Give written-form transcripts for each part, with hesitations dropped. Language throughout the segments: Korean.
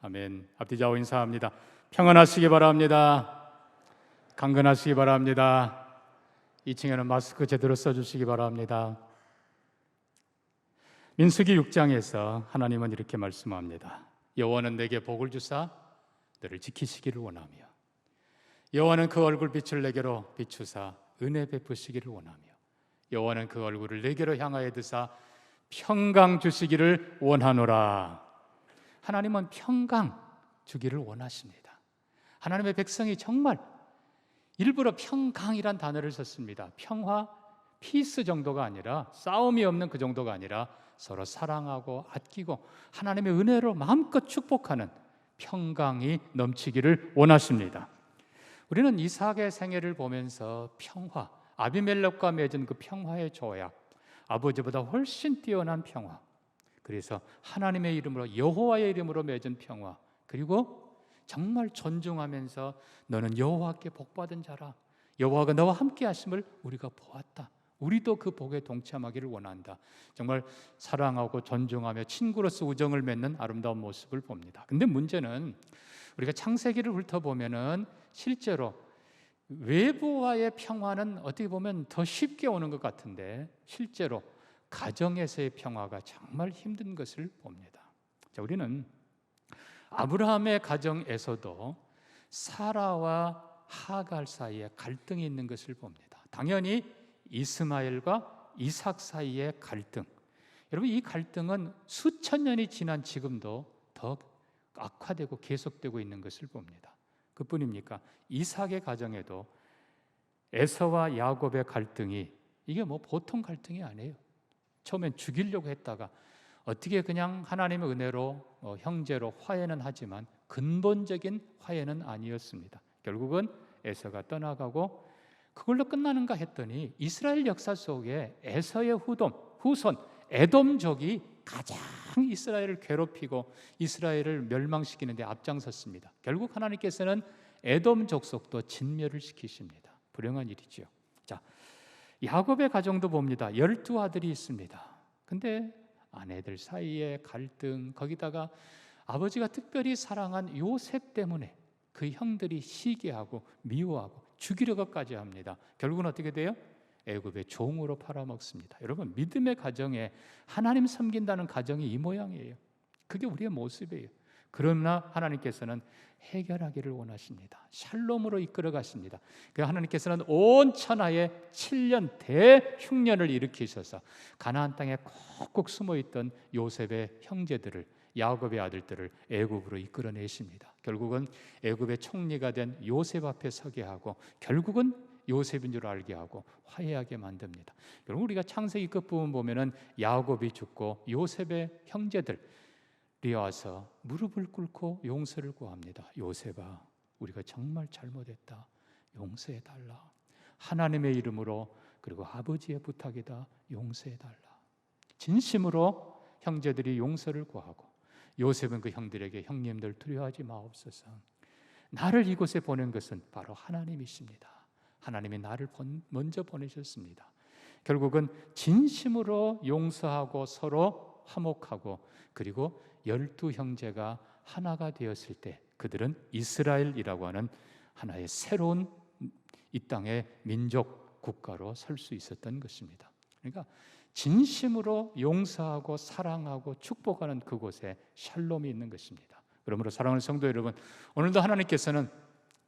아멘. 앞뒤 좌우 인사합니다. 평안하시기 바랍니다. 강건하시기 바랍니다. 2층에는 마스크 제대로 써주시기 바랍니다. 민수기 6장에서 하나님은 이렇게 말씀합니다. 여호와는 내게 복을 주사 너를 지키시기를 원하며, 여호와는 그 얼굴빛을 내게로 비추사 은혜 베푸시기를 원하며, 여호와는 그 얼굴을 내게로 향하여 드사 평강 주시기를 원하노라. 하나님은 평강 주기를 원하십니다. 하나님의 백성이 정말 일부러 평강이란 단어를 썼습니다. 평화, 피스 정도가 아니라, 싸움이 없는 그 정도가 아니라 서로 사랑하고 아끼고 하나님의 은혜로 마음껏 축복하는 평강이 넘치기를 원하십니다. 우리는 이삭의 생애를 보면서 평화, 아비멜렉과 맺은 그 평화의 조약, 아버지보다 훨씬 뛰어난 평화, 그래서 하나님의 이름으로, 여호와의 이름으로 맺은 평화, 그리고 정말 존중하면서 너는 여호와께 복받은 자라, 여호와가 너와 함께 하심을 우리가 보았다, 우리도 그 복에 동참하기를 원한다. 정말 사랑하고 존중하며 친구로서 우정을 맺는 아름다운 모습을 봅니다. 근데 문제는 우리가 창세기를 훑어보면은 실제로 외부와의 평화는 어떻게 보면 더 쉽게 오는 것 같은데, 실제로 가정에서의 평화가 정말 힘든 것을 봅니다. 자, 우리는 아브라함의 가정에서도 사라와 하갈 사이에 갈등이 있는 것을 봅니다. 당연히 이스마엘과 이삭 사이의 갈등, 여러분 이 갈등은 수천 년이 지난 지금도 더 악화되고 계속되고 있는 것을 봅니다. 그뿐입니까? 이삭의 가정에도 에서와 야곱의 갈등이, 이게 뭐 보통 갈등이 아니에요. 처음엔 죽이려고 했다가 어떻게 그냥 하나님의 은혜로 형제로 화해는 하지만 근본적인 화해는 아니었습니다. 결국은 에서가 떠나가고 그걸로 끝나는가 했더니 이스라엘 역사 속에 에서의 후손 에돔족이 가장 이스라엘을 괴롭히고 이스라엘을 멸망시키는 데 앞장섰습니다. 결국 하나님께서는 에돔 족속도 진멸을 시키십니다. 불행한 일이죠. 자, 야곱의 가정도 봅니다. 12아들이 있습니다. 근데 아내들 사이의 갈등, 거기다가 아버지가 특별히 사랑한 요셉 때문에 그 형들이 시기하고 미워하고 죽이려고까지 합니다. 결국은 어떻게 돼요? 애굽의 종으로 팔아먹습니다. 여러분, 믿음의 가정에 하나님 섬긴다는 가정이 이 모양이에요. 그게 우리의 모습이에요. 그러나 하나님께서는 해결하기를 원하십니다. 샬롬으로 이끌어 가십니다. 그래서 하나님께서는 온 천하에 7년 대흉년을 일으키셔서 가나안 땅에 콕콕 숨어있던 요셉의 형제들을, 야곱의 아들들을 애굽으로 이끌어내십니다. 결국은 애굽의 총리가 된 요셉 앞에 서게 하고 결국은 요셉인 줄 알게 하고 화해하게 만듭니다. 결국 우리가 창세기 끝부분 보면은 야곱이 죽고 요셉의 형제들이 와서 무릎을 꿇고 용서를 구합니다. 요셉아, 우리가 정말 잘못했다. 용서해달라. 하나님의 이름으로, 그리고 아버지의 부탁이다. 용서해달라. 진심으로 형제들이 용서를 구하고 요셉은 그 형들에게 형님들 두려워하지 마옵소서. 나를 이곳에 보낸 것은 바로 하나님이십니다. 하나님이 나를 먼저 보내셨습니다. 결국은 진심으로 용서하고 서로 화목하고 그리고 12형제가 하나가 되었을 때 그들은 이스라엘이라고 하는 하나의 새로운 이 땅의 민족 국가로 설 수 있었던 것입니다. 그러니까 진심으로 용서하고 사랑하고 축복하는 그곳에 샬롬이 있는 것입니다. 그러므로 사랑하는 성도 여러분, 오늘도 하나님께서는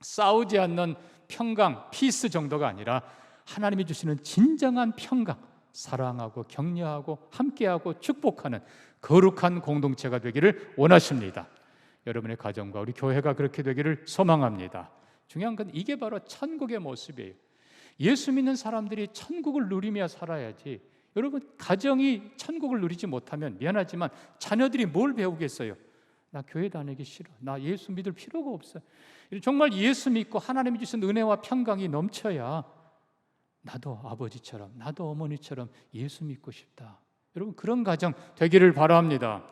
싸우지 않는 평강, 피스 정도가 아니라 하나님이 주시는 진정한 평강, 사랑하고 격려하고 함께하고 축복하는 거룩한 공동체가 되기를 원하십니다. 여러분의 가정과 우리 교회가 그렇게 되기를 소망합니다. 중요한 건 이게 바로 천국의 모습이에요. 예수 믿는 사람들이 천국을 누리며 살아야지. 여러분, 가정이 천국을 누리지 못하면 미안하지만 자녀들이 뭘 배우겠어요? 나 교회 다니기 싫어. 나 예수 믿을 필요가 없어. 정말 예수 믿고 하나님이 주신 은혜와 평강이 넘쳐야 나도 아버지처럼, 나도 어머니처럼 예수 믿고 싶다. 여러분, 그런 가정 되기를 바랍니다.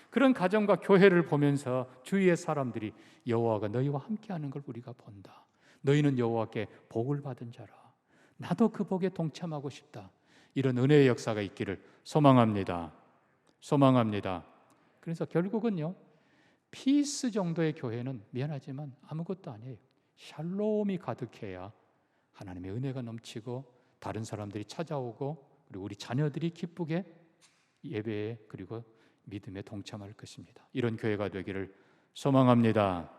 그런 가정과 교회를 보면서 주위의 사람들이 여호와가 너희와 함께하는 걸 우리가 본다. 너희는 여호와께 복을 받은 자라. 나도 그 복에 동참하고 싶다. 이런 은혜의 역사가 있기를 소망합니다. 소망합니다. 그래서 결국은요, 피스 정도의 교회는 미안하지만 아무것도 아니에요. 샬롬이 가득해야 하나님의 은혜가 넘치고 다른 사람들이 찾아오고 그리고 우리 자녀들이 기쁘게 예배에 그리고 믿음에 동참할 것입니다. 이런 교회가 되기를 소망합니다.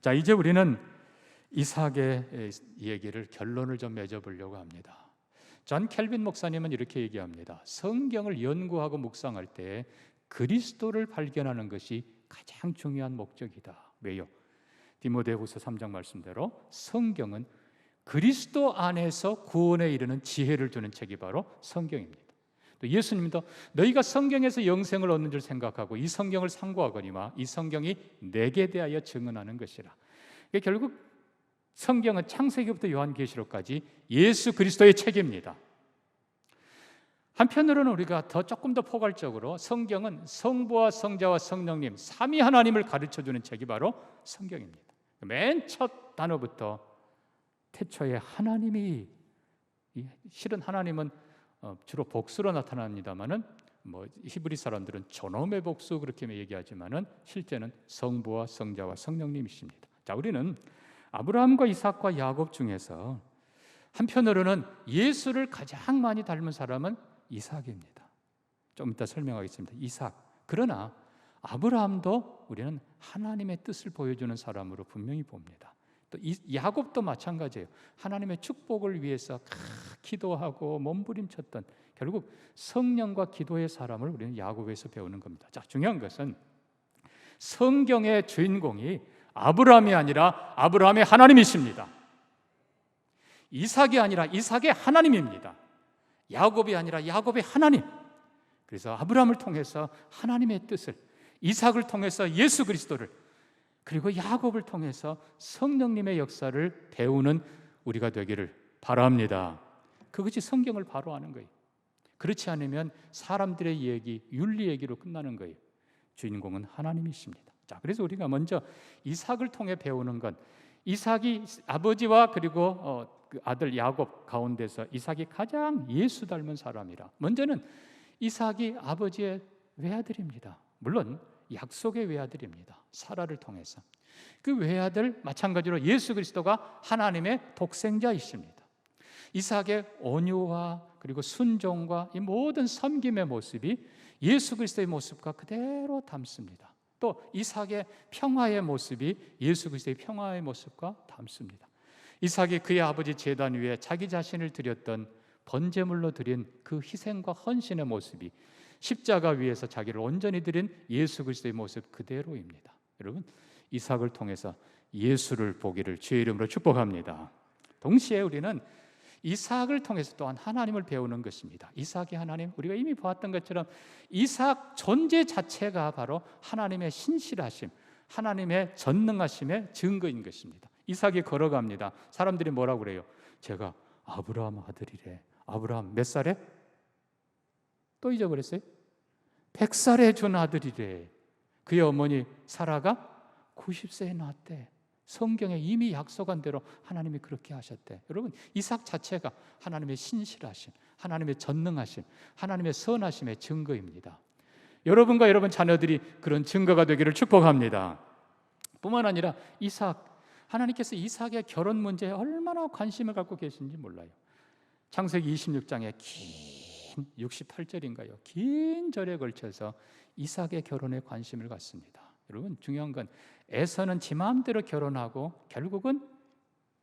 자, 이제 우리는 이삭의 얘기를 결론을 좀 맺어보려고 합니다. 존 켈빈 목사님은 이렇게 얘기합니다. 성경을 연구하고 묵상할 때 그리스도를 발견하는 것이 가장 중요한 목적이다. 왜요? 디모데후서 3장 말씀대로 성경은 그리스도 안에서 구원에 이르는 지혜를 주는 책이 바로 성경입니다. 또 예수님도 너희가 성경에서 영생을 얻는 줄 생각하고 이 성경을 상고하거니와 이 성경이 내게 대하여 증언하는 것이라. 결국 성경은 창세기부터 요한계시록까지 예수 그리스도의 책입니다. 한편으로는 우리가 조금 더 포괄적으로 성경은 성부와 성자와 성령님 삼위 하나님을 가르쳐주는 책이 바로 성경입니다. 맨 첫 단어부터 태초에 하나님이, 실은 하나님은 주로 복수로 나타납니다만은 히브리 사람들은 존엄의 복수 그렇게 얘기하지만은 실제는 성부와 성자와 성령님이십니다. 자, 우리는 아브라함과 이삭과 야곱 중에서 한편으로는 예수를 가장 많이 닮은 사람은 이삭입니다. 좀 이따 설명하겠습니다. 이삭. 그러나 아브라함도 우리는 하나님의 뜻을 보여주는 사람으로 분명히 봅니다. 또 야곱도 마찬가지예요. 하나님의 축복을 위해서 기도하고 몸부림쳤던, 결국 성령과 기도의 사람을 우리는 야곱에서 배우는 겁니다. 자, 중요한 것은 성경의 주인공이 아브라함이 아니라 아브라함의 하나님이십니다. 이삭이 아니라 이삭의 하나님입니다. 야곱이 아니라 야곱의 하나님. 그래서 아브라함을 통해서 하나님의 뜻을, 이삭을 통해서 예수 그리스도를, 그리고 야곱을 통해서 성령님의 역사를 배우는 우리가 되기를 바랍니다. 그것이 성경을 바로 아는 거예요. 그렇지 않으면 사람들의 얘기, 윤리 얘기로 끝나는 거예요. 주인공은 하나님이십니다. 자, 그래서 우리가 먼저 이삭을 통해 배우는 건, 이삭이 아버지와 그리고 그 아들 야곱 가운데서 이삭이 가장 예수 닮은 사람이라. 먼저는 이삭이 아버지의 외아들입니다. 물론 약속의 외아들입니다. 사라를 통해서. 그 외아들 마찬가지로 예수 그리스도가 하나님의 독생자이십니다. 이삭의 온유와 그리고 순종과 이 모든 섬김의 모습이 예수 그리스도의 모습과 그대로 닮습니다. 또 이삭의 평화의 모습이 예수 그리스도의 평화의 모습과 닮습니다. 이삭이 그의 아버지 제단 위에 자기 자신을 드렸던 번제물로 드린 그 희생과 헌신의 모습이 십자가 위에서 자기를 온전히 드린 예수 그리스도의 모습 그대로입니다. 여러분, 이삭을 통해서 예수를 보기를 주의 이름으로 축복합니다. 동시에 우리는 이삭을 통해서 또한 하나님을 배우는 것입니다. 이삭의 하나님, 우리가 이미 보았던 것처럼 이삭 존재 자체가 바로 하나님의 신실하심, 하나님의 전능하심의 증거인 것입니다. 이삭이 걸어갑니다. 사람들이 뭐라고 그래요? 제가 아브라함 아들이래. 아브라함 몇 살에? 또 잊어버렸어요? 100살에 준 아들이래. 그의 어머니 사라가 90세에 낳았대. 성경에 이미 약속한 대로 하나님이 그렇게 하셨대. 여러분, 이삭 자체가 하나님의 신실하심, 하나님의 전능하심, 하나님의 선하심의 증거입니다. 여러분과 여러분 자녀들이 그런 증거가 되기를 축복합니다. 뿐만 아니라 이삭, 하나님께서 이삭의 결혼 문제에 얼마나 관심을 갖고 계신지 몰라요. 창세기 26장에 긴 68절인가요? 긴 절에 걸쳐서 이삭의 결혼에 관심을 갖습니다. 여러분, 중요한 건 에서는 지 마음대로 결혼하고 결국은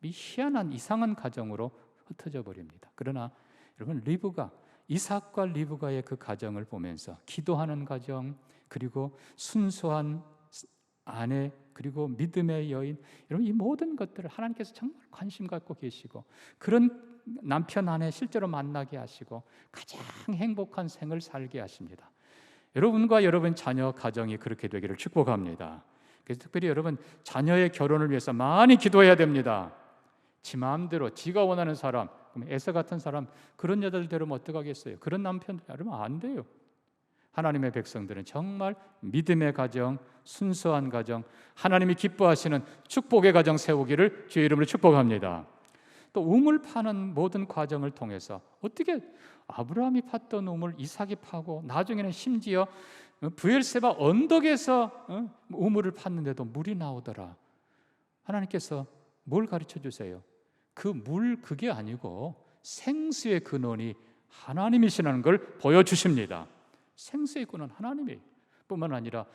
희한한 이상한 가정으로 흩어져 버립니다. 그러나 여러분, 이삭과 리브가의 그 가정을 보면서 기도하는 가정, 그리고 순수한 아내, 그리고 믿음의 여인, 여러분, 이 모든 것들을 하나님께서 정말 관심 갖고 계시고 그런 남편 아내 실제로 만나게 하시고 가장 행복한 생을 살게 하십니다. 여러분과 여러분 자녀 가정이 그렇게 되기를 축복합니다. 그래서 특별히 여러분 자녀의 결혼을 위해서 많이 기도해야 됩니다. 지 마음대로 지가 원하는 사람, 에서 같은 사람, 그런 여자들 데려면 어떡하겠어요? 그런 남편 여러분 안 돼요. 하나님의 백성들은 정말 믿음의 가정, 순수한 가정, 하나님이 기뻐하시는 축복의 가정 세우기를 주의 이름으로 축복합니다. 또 우물 파는 모든 과정을 통해서 어떻게 아브라함이 팠던 우물 이삭이 파고 나중에는 심지어 브엘세바 언덕에서 우물을 팠는데도 물이 나오더라. 하나님께서 뭘 가르쳐 주세요? 그 물 그게 아니고 생수의 근원이 하나님이시라는 걸 보여주십니다. 생수의 근원 하나님이 뿐만 아니라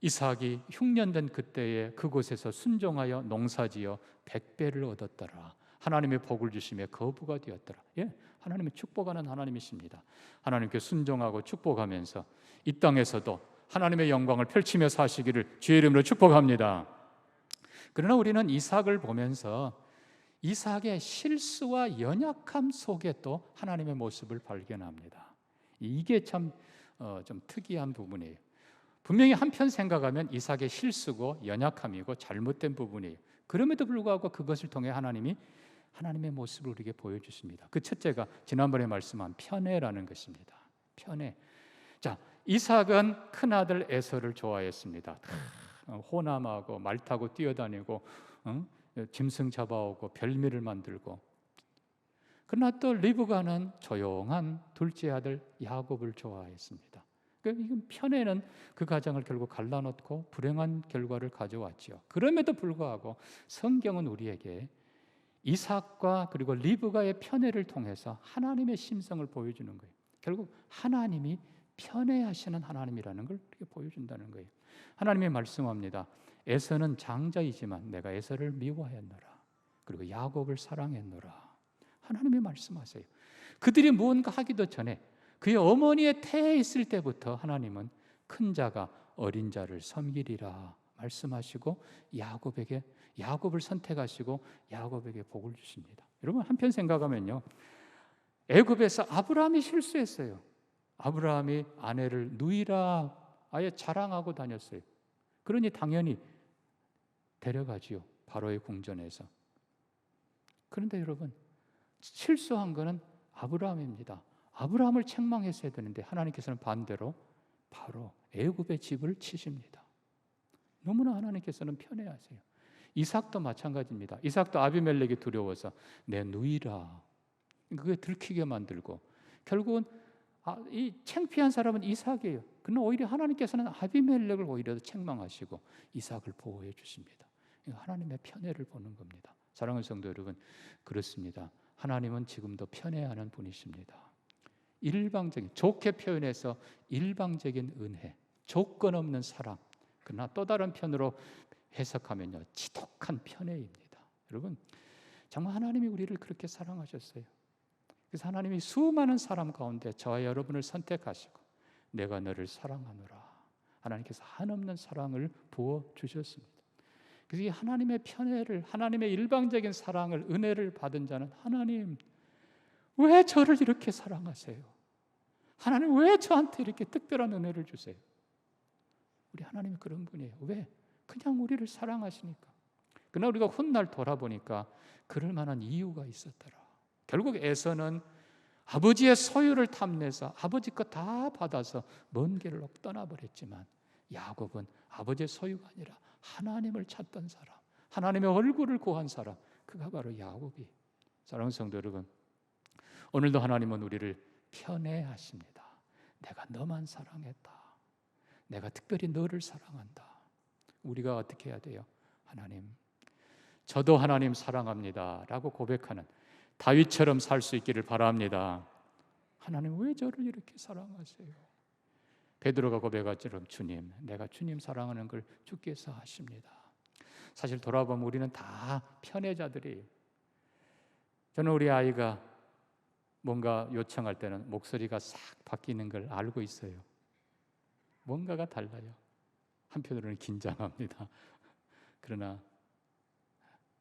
이삭이 흉년된 그때에 그곳에서 순종하여 농사지어 100배를 얻었더라. 하나님의 복을 주심에 거부가 되었더라. 하나님의 축복하는 하나님이십니다. 하나님께 순종하고 축복하면서 이 땅에서도 하나님의 영광을 펼치며 사시기를 주의 이름으로 축복합니다. 그러나 우리는 이삭을 보면서 이삭의 실수와 연약함 속에 또 하나님의 모습을 발견합니다. 이게 참 좀 특이한 부분이에요. 분명히 한편 생각하면 이삭의 실수고 연약함이고 잘못된 부분이에요. 그럼에도 불구하고 그것을 통해 하나님의 모습을 우리에게 보여주십니다. 그 첫째가 지난번에 말씀한 편애라는 것입니다. 편애. 자, 이삭은 큰아들 에서를 좋아했습니다. 호남하고 말 타고 뛰어다니고 짐승 잡아오고 별미를 만들고. 그러나 또 리브가는 조용한 둘째 아들 야곱을 좋아했습니다. 이건 편애는 그 가정을 결국 갈라놓고 불행한 결과를 가져왔죠. 그럼에도 불구하고 성경은 우리에게 이삭과 그리고 리브가의 편애를 통해서 하나님의 심성을 보여주는 거예요. 결국 하나님이 편애하시는 하나님이라는 걸 이렇게 보여준다는 거예요. 하나님이 말씀합니다. 에서는 장자이지만 내가 에서를 미워했노라. 그리고 야곱을 사랑했노라. 하나님이 말씀하세요. 그들이 무언가 하기도 전에 그의 어머니의 태에 있을 때부터 하나님은 큰 자가 어린 자를 섬기리라 말씀하시고 야곱을 선택하시고 야곱에게 복을 주십니다. 여러분 한편 생각하면요, 애굽에서 아브라함이 실수했어요. 아브라함이 아내를 누이라 아예 자랑하고 다녔어요. 그러니 당연히 데려가지요, 바로의 궁전에서. 그런데 여러분, 실수한 것은 아브라함입니다. 아브라함을 책망했어야 되는데 하나님께서는 반대로 바로 애굽의 집을 치십니다. 너무나 하나님께서는 편애하세요. 이삭도 마찬가지입니다. 이삭도 아비멜렉이 두려워서 내 누이라 그게 들키게 만들고, 결국은 이 창피한 사람은 이삭이에요. 그러나 오히려 하나님께서는 아비멜렉을 오히려 책망하시고 이삭을 보호해 주십니다. 하나님의 편애를 보는 겁니다. 사랑하는 성도 여러분, 그렇습니다. 하나님은 지금도 편애하는 분이십니다. 일방적인, 좋게 표현해서 일방적인 은혜, 조건 없는 사랑. 그러나 또 다른 편으로 해석하면요, 지독한 편애입니다. 여러분, 정말 하나님이 우리를 그렇게 사랑하셨어요. 그래서 하나님이 수많은 사람 가운데 저와 여러분을 선택하시고 내가 너를 사랑하노라, 하나님께서 한없는 사랑을 부어주셨습니다. 그래서 이 하나님의 편애를, 하나님의 일방적인 사랑을, 은혜를 받은 자는 하나님 왜 저를 이렇게 사랑하세요? 하나님 왜 저한테 이렇게 특별한 은혜를 주세요? 우리 하나님이 그런 분이에요. 왜? 그냥 우리를 사랑하시니까. 그러나 우리가 훗날 돌아보니까 그럴 만한 이유가 있었더라. 결국 에서는 아버지의 소유를 탐내서 아버지 것 다 받아서 먼 길을 떠나버렸지만, 야곱은 아버지의 소유가 아니라 하나님을 찾던 사람, 하나님의 얼굴을 구한 사람, 그가 바로 야곱이. 사랑하는 성도 여러분, 오늘도 하나님은 우리를 편애하십니다. 내가 너만 사랑했다. 내가 특별히 너를 사랑한다. 우리가 어떻게 해야 돼요? 하나님, 저도 하나님 사랑합니다 라고 고백하는 다윗처럼 살 수 있기를 바랍니다. 하나님 왜 저를 이렇게 사랑하세요? 베드로가 고백하처럼 주님, 내가 주님 사랑하는 걸 주께서 하십니다. 사실 돌아보면 우리는 다 편애자들이에요. 저는 우리 아이가 뭔가 요청할 때는 목소리가 싹 바뀌는 걸 알고 있어요. 뭔가가 달라요. 한편으로는 긴장합니다. 그러나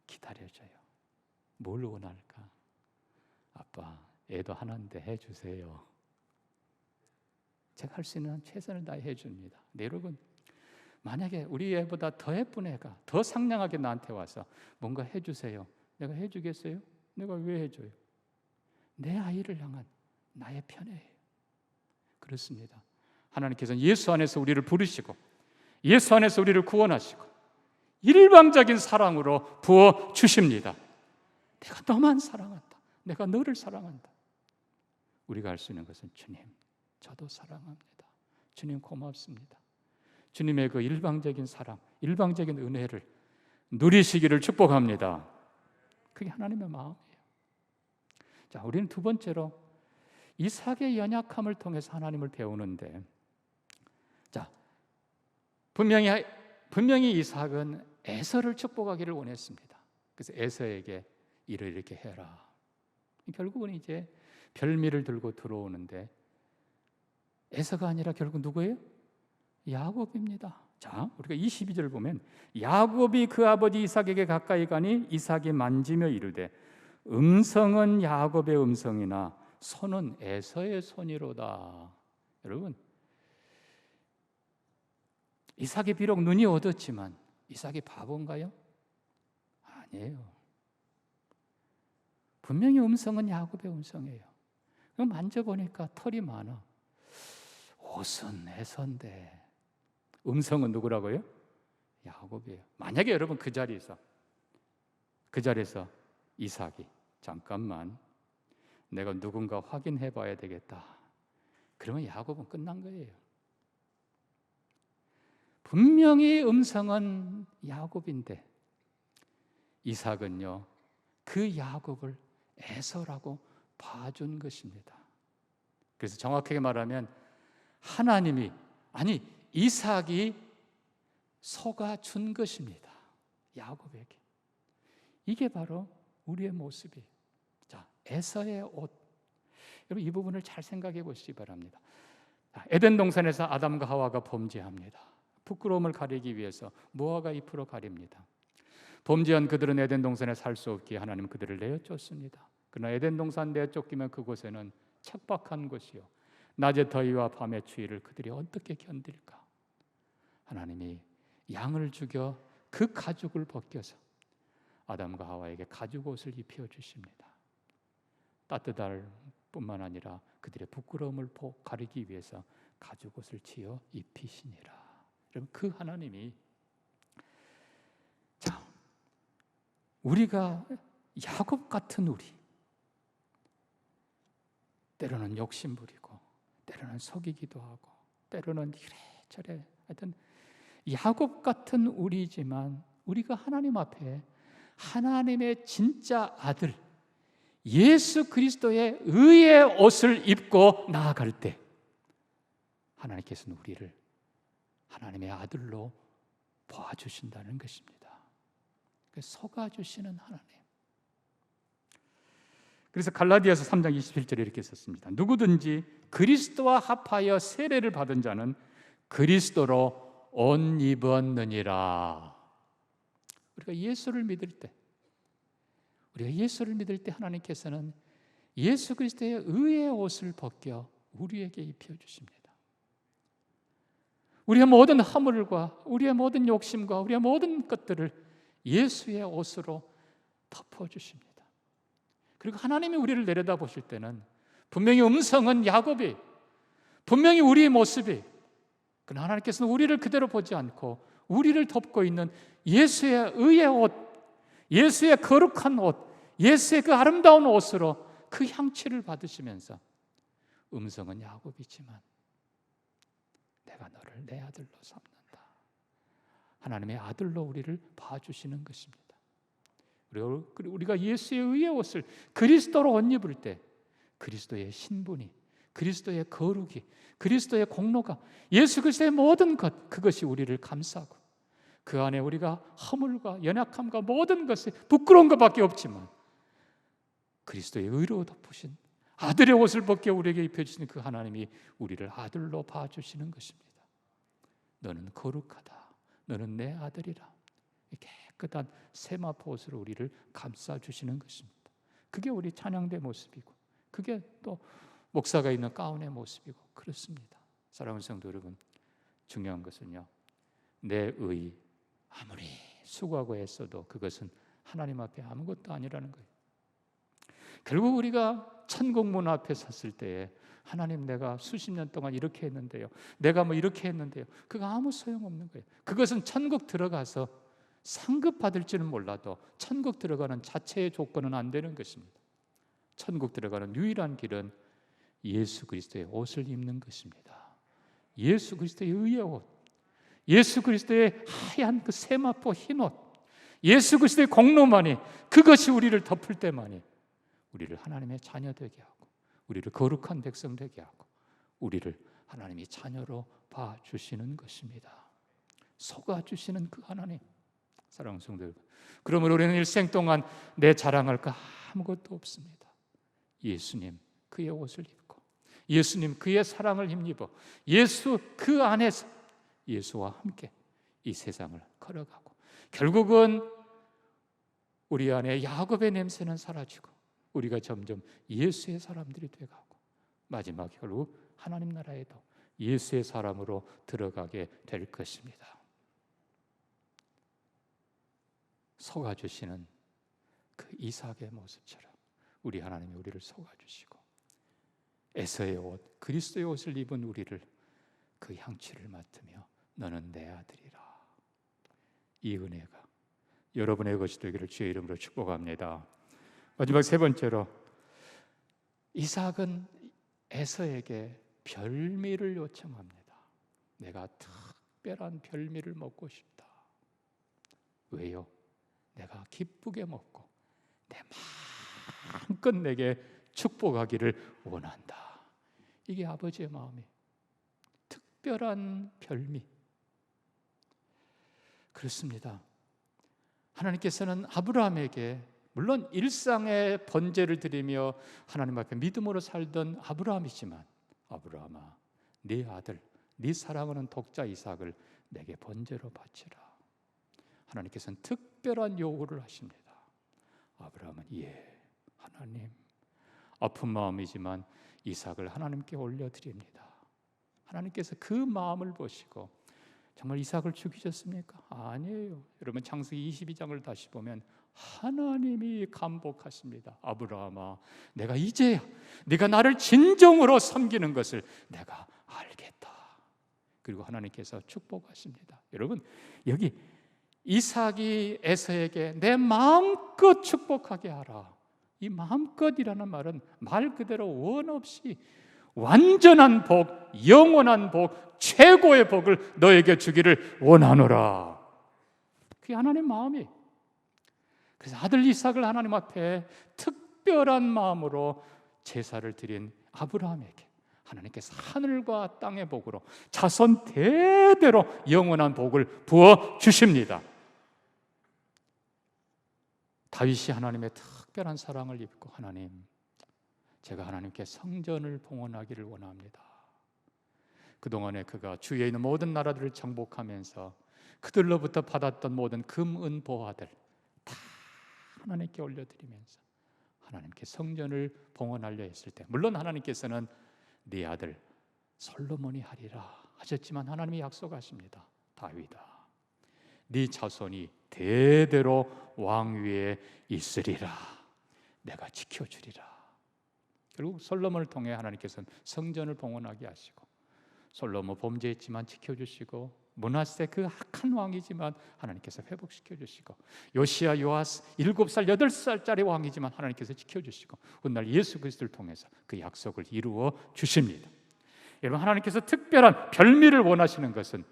기다려줘요. 뭘 원할까? 아빠, 애도 하나인데 해주세요. 제가 할 수 있는 최선을 다해 해줍니다. 네, 여러분, 만약에 우리 애보다 더 예쁜 애가 더 상냥하게 나한테 와서 뭔가 해주세요. 내가 해주겠어요? 내가 왜 해줘요? 내 아이를 향한 나의 편애예요. 그렇습니다. 하나님께서는 예수 안에서 우리를 부르시고 예수 안에서 우리를 구원하시고 일방적인 사랑으로 부어주십니다. 내가 너만 사랑한다. 내가 너를 사랑한다. 우리가 할 수 있는 것은 주님, 저도 사랑합니다. 주님 고맙습니다. 주님의 그 일방적인 사랑, 일방적인 은혜를 누리시기를 축복합니다. 그게 하나님의 마음이에요. 자, 우리는 두 번째로 이삭의 연약함을 통해서 하나님을 배우는데, 자, 분명히 이삭은 에서를 축복하기를 원했습니다. 그래서 에서에게 일을 이렇게 해라. 결국은 이제 별미를 들고 들어오는데 에서가 아니라 결국 누구예요? 야곱입니다. 자, 우리가 22절 보면 야곱이 그 아버지 이삭에게 가까이 가니 이삭이 만지며 이르되 음성은 야곱의 음성이나 손은 에서의 손이로다. 여러분, 이삭이 비록 눈이 어둡지만 이삭이 바본가요? 아니에요. 분명히 음성은 야곱의 음성이에요. 만져보니까 털이 많아. 옷은 에서인데 음성은 누구라고요? 야곱이에요. 만약에 여러분 그 자리에서 이삭이 잠깐만 내가 누군가 확인해 봐야 되겠다, 그러면 야곱은 끝난 거예요. 분명히 음성은 야곱인데 이삭은요 그 야곱을 에서라고 봐준 것입니다. 그래서 정확하게 말하면 하나님이, 아니 이삭이 속아준 것입니다. 야곱에게. 이게 바로 우리의 모습이에요. 자, 에서의 옷. 여러분 이 부분을 잘 생각해 보시기 바랍니다. 에덴 동산에서 아담과 하와가 범죄합니다. 부끄러움을 가리기 위해서 무화과 잎으로 가립니다. 범죄한 그들은 에덴 동산에 살 수 없기에 하나님 그들을 내어쫓습니다. 그러나 에덴 동산 내쫓기면 그곳에는 척박한 곳이요 낮의 더위와 밤의 추위를 그들이 어떻게 견딜까? 하나님이 양을 죽여 그 가죽을 벗겨서 아담과 하와에게 가죽 옷을 입혀 주십니다. 따뜻할 뿐만 아니라 그들의 부끄러움을 가리기 위해서 가죽 옷을 지어 입히시니라. 여러분 그 하나님이, 자, 우리가 야곱 같은 우리, 때로는 욕심 부리고 때로는 속이기도 하고 때로는 이래저래, 하여튼 야곱 같은 우리지만 우리가 하나님 앞에 하나님의 진짜 아들 예수 그리스도의 의의 옷을 입고 나아갈 때 하나님께서는 우리를 하나님의 아들로 봐주신다는 것입니다. 속아주시는 하나님. 그래서 갈라디아서 3장 27절에 이렇게 썼습니다. 누구든지 그리스도와 합하여 세례를 받은 자는 그리스도로 옷 입었느니라. 우리가 예수를 믿을 때 하나님께서는 예수 그리스도의 의의 옷을 벗겨 우리에게 입혀주십니다. 우리의 모든 허물과 우리의 모든 욕심과 우리의 모든 것들을 예수의 옷으로 덮어주십니다. 그리고 하나님이 우리를 내려다보실 때는 분명히 음성은 야곱이, 분명히 우리의 모습이, 그러나 하나님께서는 우리를 그대로 보지 않고 우리를 덮고 있는 예수의 의의 옷, 예수의 거룩한 옷, 예수의 그 아름다운 옷으로 그 향취를 받으시면서 음성은 야곱이지만 내가 너를 내 아들로 삼는다. 하나님의 아들로 우리를 봐주시는 것입니다. 우리가 예수의 의의 옷을 그리스도로 옷 입을 때 그리스도의 신분이, 그리스도의 거룩이, 그리스도의 공로가, 예수 그리스도의 모든 것, 그것이 우리를 감싸고 그 안에 우리가 허물과 연약함과 모든 것이 부끄러운 것밖에 없지만 그리스도의 의로 덮으신 아들의 옷을 벗겨 우리에게 입혀주시는 그 하나님이 우리를 아들로 봐주시는 것입니다. 너는 거룩하다, 너는 내 아들이라. 깨끗한 세마포 옷으로 우리를 감싸주시는 것입니다. 그게 우리 찬양대 모습이고 그게 또 목사가 입는 가운의 모습이고 그렇습니다. 사랑하는 성도 여러분, 중요한 것은요, 내 의 아무리 수고하고 애써도 그것은 하나님 앞에 아무것도 아니라는 거예요. 결국 우리가 천국 문 앞에 섰을 때에 하나님, 내가 수십 년 동안 이렇게 했는데요, 내가 뭐 이렇게 했는데요, 그거 아무 소용없는 거예요. 그것은 천국 들어가서 상급 받을지는 몰라도 천국 들어가는 자체의 조건은 안 되는 것입니다. 천국 들어가는 유일한 길은 예수 그리스도의 옷을 입는 것입니다. 예수 그리스도의 의의 옷, 예수 그리스도의 하얀 그 세마포 흰 옷, 예수 그리스도의 공로만이, 그것이 우리를 덮을 때만이 우리를 하나님의 자녀 되게 하고, 우리를 거룩한 백성 되게 하고, 우리를 하나님이 자녀로 봐주시는 것입니다. 속아주시는 그 하나님. 사랑하는 성도 여러분, 그러므로 우리는 일생 동안 내 자랑할 거 아무것도 없습니다. 예수님 그의 옷을 입고, 예수님 그의 사랑을 힘입어, 예수 그 안에서 예수와 함께 이 세상을 걸어가고, 결국은 우리 안에 야곱의 냄새는 사라지고 우리가 점점 예수의 사람들이 되어가고, 마지막 결국 하나님 나라에도 예수의 사람으로 들어가게 될 것입니다. 속아주시는 그 이삭의 모습처럼 우리 하나님이 우리를 속아주시고, 에서의 옷, 그리스도의 옷을 입은 우리를 그 향취를 맡으며 너는 내 아들이라. 이 은혜가 여러분의 것이 되기를 주의 이름으로 축복합니다. 마지막 세 번째로, 이삭은 에서에게 별미를 요청합니다. 내가 특별한 별미를 먹고 싶다. 왜요? 내가 기쁘게 먹고 내 마음껏 내게 축복하기를 원한다. 이게 아버지의 마음이, 특별한 별미. 그렇습니다. 하나님께서는 아브라함에게, 물론 일상의 번제를 드리며 하나님 앞에 믿음으로 살던 아브라함이지만, 아브라함아, 네 아들, 네 사랑하는 독자 이삭을 내게 번제로 바치라. 하나님께서는 특별한 요구를 하십니다. 아브라함은 예, 하나님, 아픈 마음이지만 이삭을 하나님께 올려드립니다. 하나님께서 그 마음을 보시고 정말 이삭을 죽이셨습니까? 아니에요. 여러분, 창세기 22장을 다시 보면 하나님이 감복하십니다. 아브라함아, 내가 이제야 네가 나를 진정으로 섬기는 것을 내가 알겠다. 그리고 하나님께서 축복하십니다. 여러분, 여기 이삭이 에서에게 내 마음껏 축복하게 하라. 이 마음껏이라는 말은 말 그대로 원 없이 완전한 복, 영원한 복, 최고의 복을 너에게 주기를 원하노라. 그게 하나님 마음이. 그래서 아들 이삭을 하나님 앞에 특별한 마음으로 제사를 드린 아브라함에게 하나님께서 하늘과 땅의 복으로 자손 대대로 영원한 복을 부어 주십니다. 다윗이 하나님의 특별한 사랑을 입고, 하나님, 제가 하나님께 성전을 봉헌하기를 원합니다. 그동안에 그가 주위에 있는 모든 나라들을 정복하면서 그들로부터 받았던 모든 금, 은, 보화들 다 하나님께 올려드리면서 하나님께 성전을 봉헌하려 했을 때, 물론 하나님께서는 네 아들 솔로몬이 하리라 하셨지만 하나님이 약속하십니다. 다윗아, 네 자손이 대대로 왕위에 있으리라. 내가 지켜주리라. 결국 솔로몬을 통해 하나님께서는 성전을 봉헌하게 하시고, 솔로몬 범죄했지만 지켜주시고, 므낫세 그 악한 왕이지만 하나님께서 회복시켜주시고, 요시야 요아스 7살 8살짜리 왕이지만 하나님께서 지켜주시고, 훗날 예수 그리스도를 통해서 그 약속을 이루어 주십니다. 여러분, 하나님께서 특별한 별미를 원하시는 것은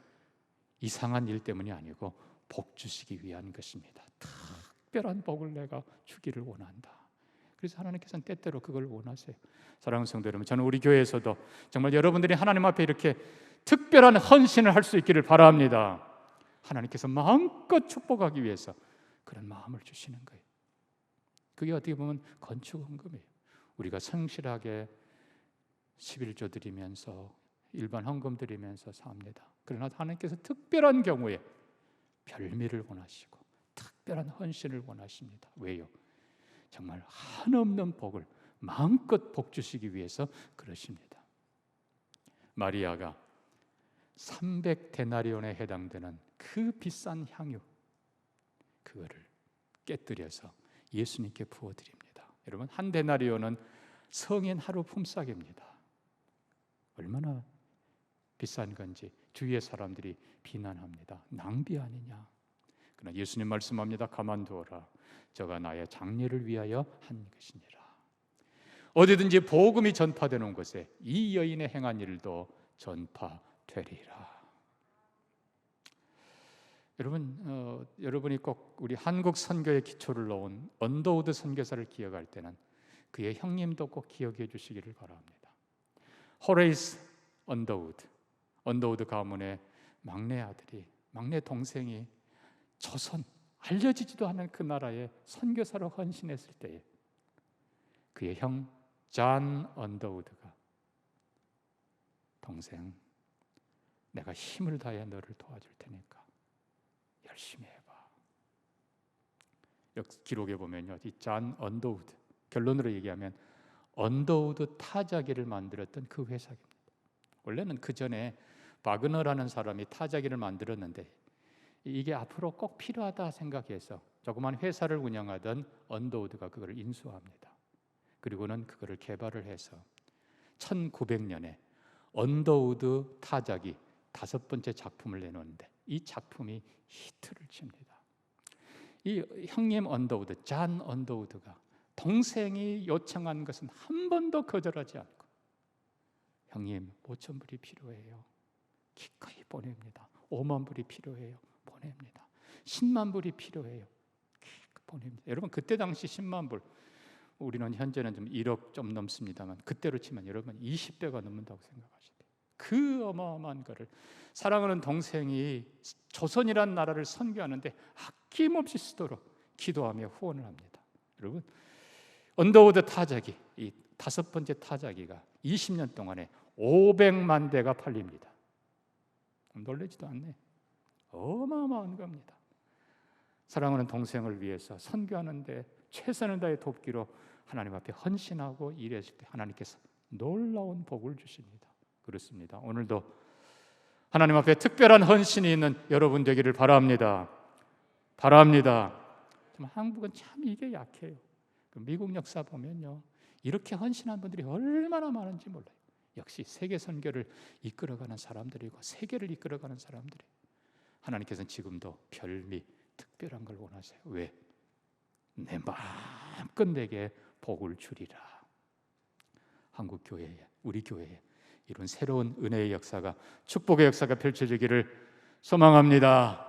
이상한 일 때문이 아니고 복 주시기 위한 것입니다. 특별한 복을 내가 주기를 원한다. 그래서 하나님께서는 때때로 그걸 원하세요. 사랑하는 성도 여러분, 저는 우리 교회에서도 정말 여러분들이 하나님 앞에 이렇게 특별한 헌신을 할 수 있기를 바랍니다. 하나님께서 마음껏 축복하기 위해서 그런 마음을 주시는 거예요. 그게 어떻게 보면 건축 헌금이에요. 우리가 성실하게 11조 드리면서 일반 헌금 드리면서 삽니다. 그러나 하나님께서 특별한 경우에 별미를 원하시고 특별한 헌신을 원하십니다. 왜요? 정말 한없는 복을 마음껏 복 주시기 위해서 그러십니다. 마리아가 300데나리온에 해당되는 그 비싼 향유, 그거를 깨뜨려서 예수님께 부어드립니다. 여러분, 한 데나리온은 성인 하루 품삯입니다. 얼마나 비싼 건지 주위의 사람들이 비난합니다. 낭비 아니냐. 그러나 예수님 말씀합니다. 가만두어라. 저가 나의 장례를 위하여 한 것이니라. 어디든지 복음이 전파되는 곳에 이 여인의 행한 일도 전파되리라. 되리라. 여러분, 여러분이 꼭 우리 한국 선교의 기초를 놓은 언더우드 선교사를 기억할 때는 그의 형님도 꼭 기억해 주시기를 바랍니다. 호레이스 언더우드 가문의 막내 아들이, 막내 동생이 조선, 알려지지도 않은 그 나라의 선교사로 헌신했을 때에 그의 형 존 언더우드가 동생, 내가 힘을 다해 너를 도와줄 테니까 열심히 해봐. 기록에 보면요, 이 존 언더우드, 결론으로 얘기하면 언더우드 타자기를 만들었던 그 회사입니다. 원래는 그 전에 바그너라는 사람이 타자기를 만들었는데 이게 앞으로 꼭 필요하다 생각해서 조그만 회사를 운영하던 언더우드가 그걸 인수합니다. 그리고는 그거를 개발을 해서 1900년에 언더우드 타자기 5번째 작품을 내놓는데 이 작품이 히트를 칩니다. 이 형님 언더우드, 존 언더우드가 동생이 요청한 것은 한 번도 거절하지 않고, 형님 5천 불이 필요해요. 기꺼이 보냅니다. 5만 불이 필요해요. 보냅니다. 10만 불이 필요해요. 보냅니다. 여러분, 그때 당시 10만 불, 우리는 현재는 좀 1억 좀 넘습니다만 그때로 치면 여러분 20배가 넘는다고 생각하셔야 돼요. 그 어마어마한 거를 사랑하는 동생이 조선이라는 나라를 선교하는데 아낌없이 쓰도록 기도하며 후원을 합니다. 여러분, 언더우드 타자기, 이 5번째 타자기가 20년 동안에 500만 대가 팔립니다. 놀라지도 않네. 어마어마한 겁니다. 사랑하는 동생을 위해서 선교하는데 최선을 다해 돕기로 하나님 앞에 헌신하고 일했을 때 하나님께서 놀라운 복을 주십니다. 그렇습니다. 오늘도 하나님 앞에 특별한 헌신이 있는 여러분 되기를 바랍니다. 좀 한국은 참 이게 약해요. 미국 역사 보면요, 이렇게 헌신한 분들이 얼마나 많은지 몰라요. 역시 세계 선교를 이끌어가는 사람들이고 세계를 이끌어가는 사람들이, 하나님께서는 지금도 별미 특별한 걸 원하세요. 왜? 내 마음껏 내게 복을 주리라. 한국 교회에, 우리 교회에 이런 새로운 은혜의 역사가, 축복의 역사가 펼쳐지기를 소망합니다.